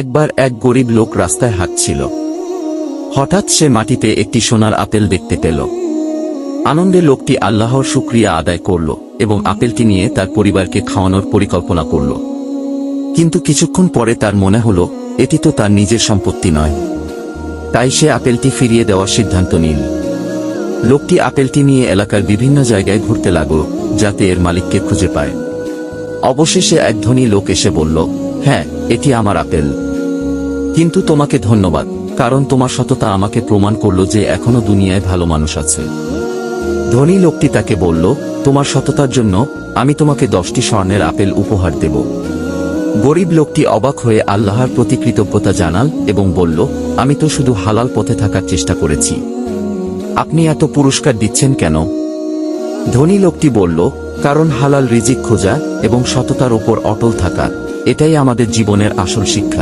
একবার এক গরিব লোক রাস্তায় হাঁটছিল। হঠাৎ সে মাটিতে একটি সোনার আপেল দেখতে পেল। আনন্দে লোকটি আল্লাহর শুকরিয়া আদায় করল এবং আপেলটি নিয়ে তার পরিবারকে খাওয়ানোর পরিকল্পনা করল। কিন্তু কিছুক্ষণ পরে তার মনে হল এটি তো তার নিজের সম্পত্তি নয়। তাই সে আপেলটি ফিরিয়ে দেওয়ার সিদ্ধান্ত নিল। লোকটি আপেলটি নিয়ে এলাকার বিভিন্ন জায়গায় ঘুরতে লাগল যাতে এর মালিককে খুঁজে পায়। অবশেষে এক ধনী লোক এসে বলল, হ্যাঁ, এটি আমার আপেল, কিন্তু তোমাকে ধন্যবাদ, কারণ তোমার সততা আমাকে প্রমাণ করল যে এখনো দুনিয়ায় ভালো মানুষ আছে। ধনী লোকটি তাকে বলল, তোমার সততার জন্য আমি তোমাকে 10টি স্বর্ণের আপেল উপহার দেব। গরিব লোকটি অবাক হয়ে আল্লাহর প্রতি কৃতজ্ঞতা জানাল এবং বলল, আমি তো শুধু হালাল পথে থাকার চেষ্টা করেছি, আপনি এত পুরস্কার দিচ্ছেন কেন? ধনী লোকটি বলল, কারণ হালাল রিজিক খোঁজা এবং সততার উপর অটল থাকা, এটাই আমাদের জীবনের আসল শিক্ষা।